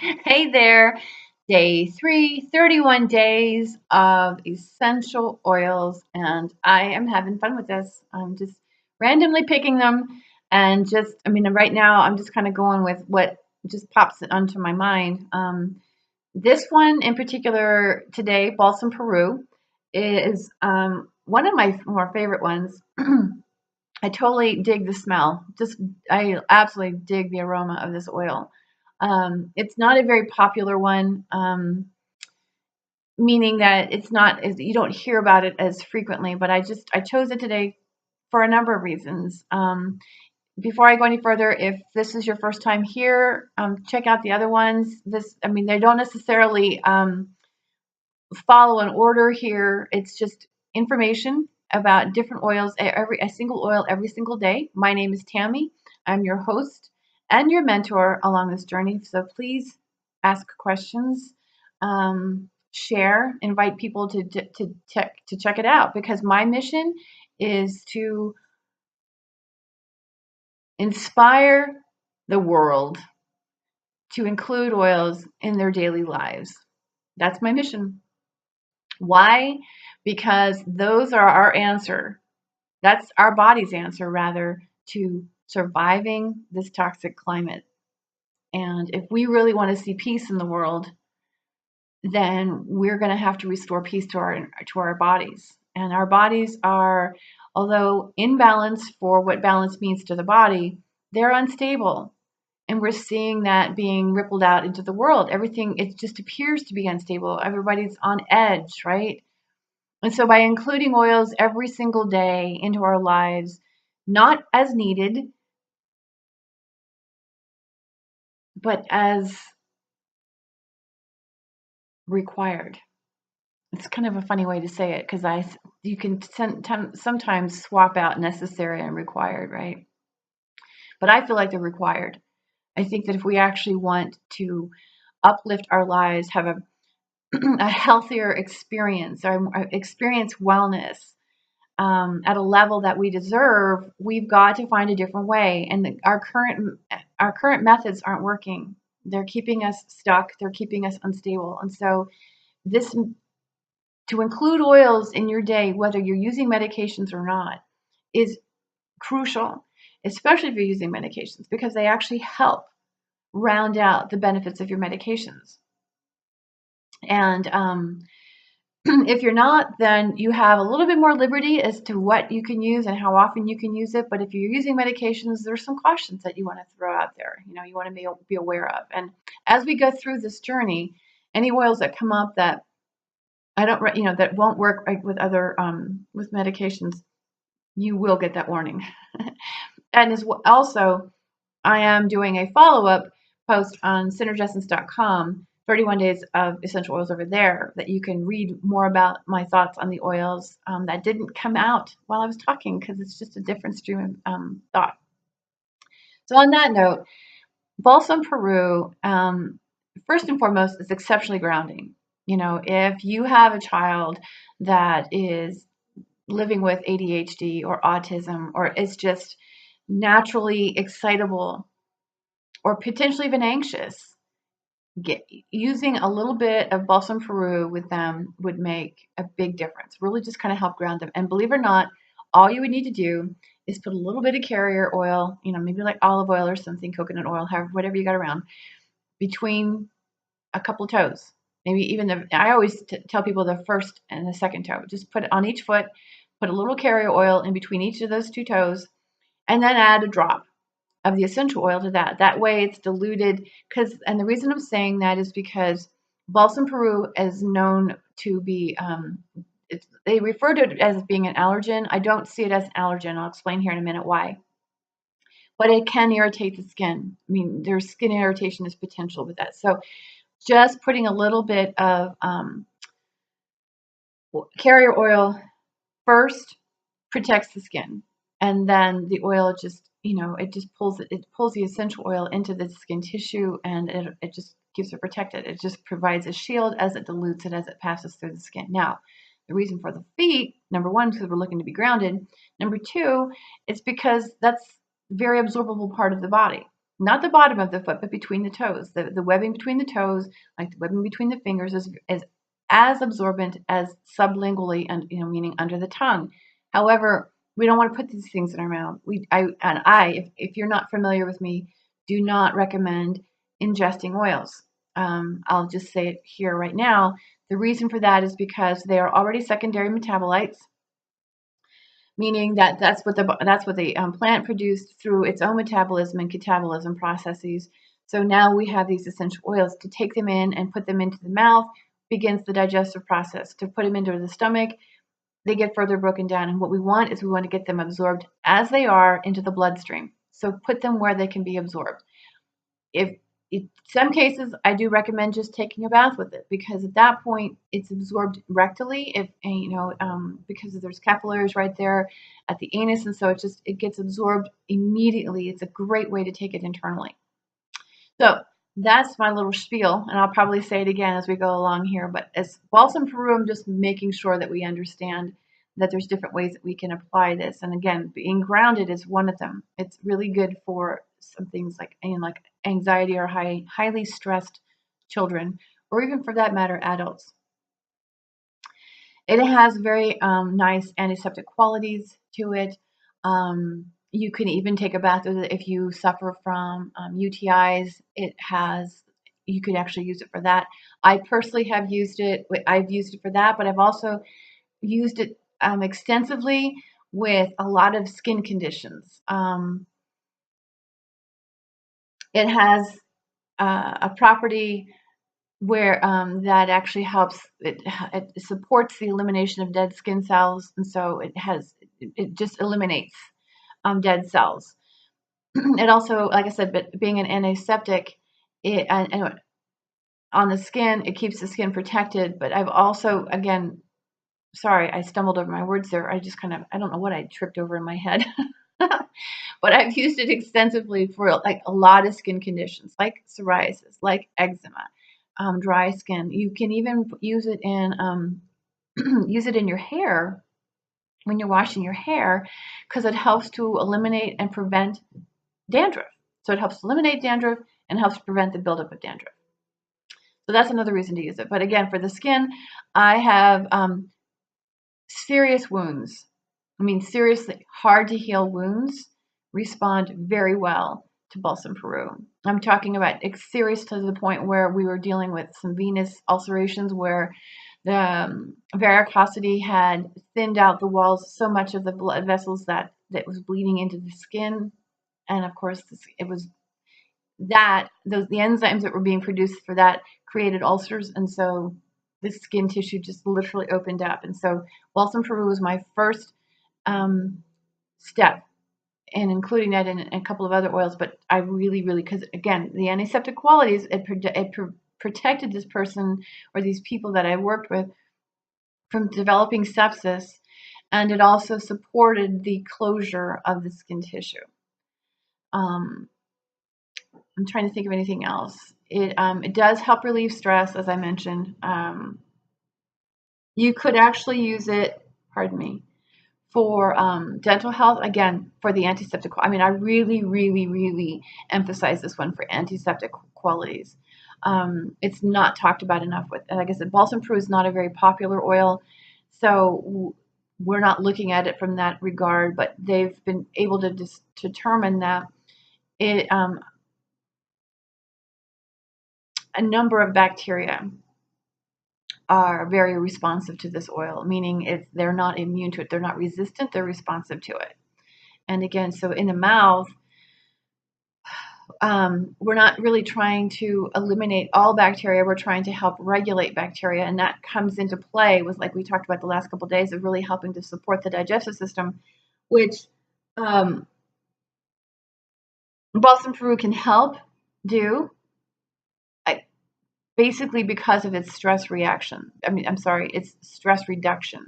Hey there, day 3, 31 days of essential oils, and I am having fun with this. I'm just randomly picking them, and right now I'm just kind of going with what just pops it onto my mind. This one in particular today, Balsam Peru, is one of my more favorite ones. I totally dig the smell. I absolutely dig the aroma of this oil. It's not a very popular one, meaning that you don't hear about it as frequently. But I chose it today for a number of reasons. Before I go any further, if this is your first time here, check out the other ones. They don't necessarily follow an order here. It's just information about different oils, a single oil every single day. My name is Tammy. I'm your host and your mentor along this journey. So please ask questions, share, invite people to check it out, because my mission is to inspire the world to include oils in their daily lives. That's my mission. Why? Because those are our answer. That's our body's answer, rather, to surviving this toxic climate. And if we really want to see peace in the world, then we're going to have to restore peace to our bodies. And our bodies are, although in balance for what balance means to the body, they're unstable. And we're seeing that being rippled out into the world. Everything, it just appears to be unstable. Everybody's on edge, right? And so by including oils every single day into our lives, not as needed, but as required. It's kind of a funny way to say it, because you can sometimes swap out necessary and required, right? But I feel like they're required. I think that if we actually want to uplift our lives, have a healthier experience, or experience wellness, at a level that we deserve, we've got to find a different way. And our current methods aren't working. They're keeping us stuck. They're keeping us unstable. And so this to include oils in your day, whether you're using medications or not, is crucial, especially if you're using medications, because they actually help round out the benefits of your medications. And if you're not, then you have a little bit more liberty as to what you can use and how often you can use it. But if you're using medications, there's some cautions that you want to throw out there. You want to be aware of. And as we go through this journey, any oils that come up that I don't, that won't work with other with medications, you will get that warning. And also, I am doing a follow-up post on Synergessence.com, 31 days of essential oils over there, that you can read more about my thoughts on the oils that didn't come out while I was talking, because it's just a different stream of thought. So on that note, Balsam Peru, first and foremost, is exceptionally grounding. If you have a child that is living with ADHD or autism, or is just naturally excitable, or potentially even anxious, using a little bit of Balsam Peru with them would make a big difference. Really just kind of help ground them. And believe it or not, all you would need to do is put a little bit of carrier oil, maybe like olive oil or something, coconut oil, whatever you got around, between a couple of toes. Maybe even I always tell people the first and the second toe. Just put it on each foot, put a little carrier oil in between each of those two toes, and then add a drop of the essential oil to that. That way it's diluted. And the reason I'm saying that is because Balsam Peru is known to be, they refer to it as being an allergen. I don't see it as an allergen. I'll explain here in a minute why. But it can irritate the skin. There's skin irritation is potential with that. So just putting a little bit of carrier oil first protects the skin, and then the oil it pulls the essential oil into the skin tissue, and it just keeps it protected. It just provides a shield as it dilutes it, as it passes through the skin. Now, the reason for the feet, number one, because we're looking to be grounded. Number two, it's because that's a very absorbable part of the body. not the bottom of the foot, but between the toes. The webbing between the toes, like the webbing between the fingers, is as absorbent as sublingually, and meaning under the tongue. However, we don't want to put these things in our mouth. If you're not familiar with me, do not recommend ingesting oils. I'll just say it here right now. The reason for that is because they are already secondary metabolites, meaning that that's what the plant produced through its own metabolism and catabolism processes. So now we have these essential oils. To take them in and put them into the mouth begins the digestive process. To put them into the stomach, they get further broken down. And what we want to get them absorbed as they are into the bloodstream. So put them where they can be absorbed. If in some cases, I do recommend just taking a bath with it, because at that point it's absorbed rectally. Because there's capillaries right there at the anus, and so it gets absorbed immediately. It's a great way to take it internally. So that's my little spiel, and I'll probably say it again as we go along here. But as Balsam Peru, I'm just making sure that we understand that there's different ways that we can apply this. And again, being grounded is one of them. It's really good for some things like anxiety or highly stressed children, or even for that matter, adults. It has very nice antiseptic qualities to it. You can even take a bath with it if you suffer from UTIs. You could actually use it for that. I personally have used it. I've used it for that, but I've also used it extensively with a lot of skin conditions. It has a property where that actually helps. It supports the elimination of dead skin cells, and so it just eliminates dead cells. It also, like I said, but being an antiseptic, and on the skin, it keeps the skin protected. But I've also, again, sorry, I stumbled over my words there. I don't know what I tripped over in my head. But I've used it extensively for like a lot of skin conditions, like psoriasis, like eczema, dry skin. You can even use it in use it in your hair when you're washing your hair, because it helps to eliminate and prevent dandruff. So it helps eliminate dandruff and helps prevent the buildup of dandruff. So that's another reason to use it. But again, for the skin, I have serious wounds. I mean, seriously, hard to heal wounds respond very well to Balsam Peru. I'm talking about serious to the point where we were dealing with some venous ulcerations where the varicosity had thinned out the walls so much of the blood vessels that was bleeding into the skin. And of course, it was the enzymes that were being produced for that created ulcers. And so the skin tissue just literally opened up. And so Balsam Peru was my first step, and including that in a couple of other oils. But I really, because again, the antiseptic qualities, it protected this person or these people that I worked with from developing sepsis, and it also supported the closure of the skin tissue. I'm trying to think of anything else. It does help relieve stress, as I mentioned. You could actually use it, pardon me, for dental health, again, for the antiseptic. I mean, I really emphasize this one for antiseptic qualities. It's not talked about enough. Like I said, Balsam Peru is not a very popular oil, so we're not looking at it from that regard, but they've been able to determine that a number of bacteria are very responsive to this oil, meaning they're not immune to it. They're not resistant, they're responsive to it. And again, so in the mouth, we're not really trying to eliminate all bacteria. We're trying to help regulate bacteria. And that comes into play with, like we talked about the last couple of days, of really helping to support the digestive system, which Balsam Peru can help do, basically because of its stress reaction. It's stress reduction.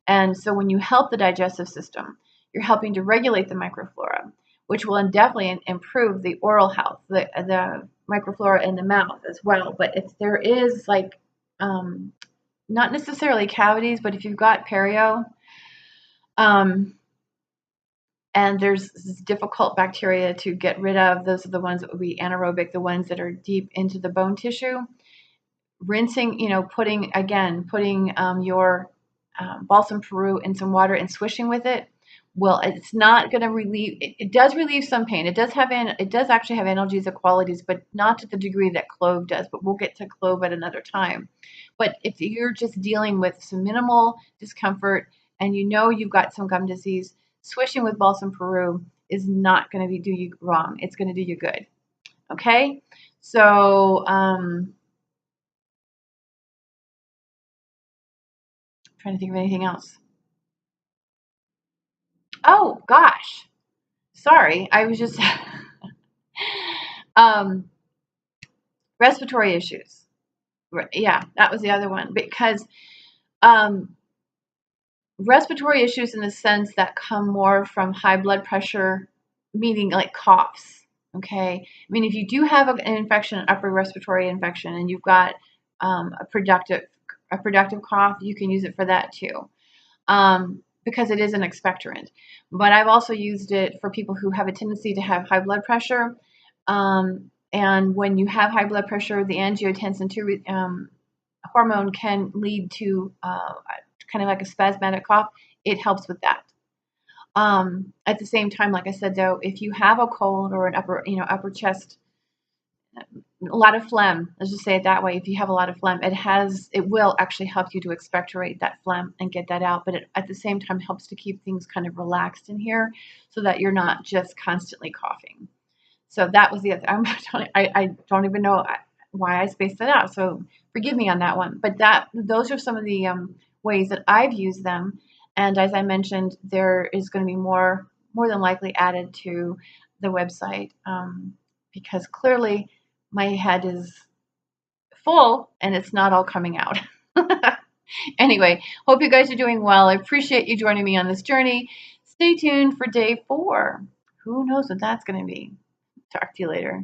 And so when you help the digestive system, you're helping to regulate the microflora, which will definitely improve the oral health, the microflora in the mouth as well. But if there is not necessarily cavities, but if you've got perio, and there's difficult bacteria to get rid of. Those are the ones that would be anaerobic, the ones that are deep into the bone tissue. Rinsing, putting your Balsam Peru in some water and swishing with it. Well, it's not going to relieve. It does relieve some pain. It does actually have analgesic qualities, but not to the degree that clove does. But we'll get to clove at another time. But if you're just dealing with some minimal discomfort and you've got some gum disease, swishing with Balsam Peru is not going to do you wrong. It's going to do you good. Okay, so trying to think of anything else. Oh gosh, sorry. I was just um, respiratory issues. Yeah, that was the other one because um, respiratory issues in the sense that come more from high blood pressure, meaning like coughs. Okay, I mean if you do have an infection, an upper respiratory infection, and you've got a productive cough, you can use it for that too. Because it is an expectorant. But I've also used it for people who have a tendency to have high blood pressure. And when you have high blood pressure, the angiotensin II hormone can lead to kind of like a spasmodic cough. It helps with that. At the same time, like I said, though, if you have a cold or an upper chest, a lot of phlegm, let's just say it that way. If you have a lot of phlegm, it will actually help you to expectorate that phlegm and get that out. But it, at the same time, helps to keep things kind of relaxed in here so that you're not just constantly coughing. So that was the other. I don't even know why I spaced that out. So forgive me on that one. But those are some of the ways that I've used them. And as I mentioned, there is going to be more than likely added to the website because clearly my head is full and it's not all coming out. Anyway, hope you guys are doing well. I appreciate you joining me on this journey. Stay tuned for day 4. Who knows what that's going to be? Talk to you later.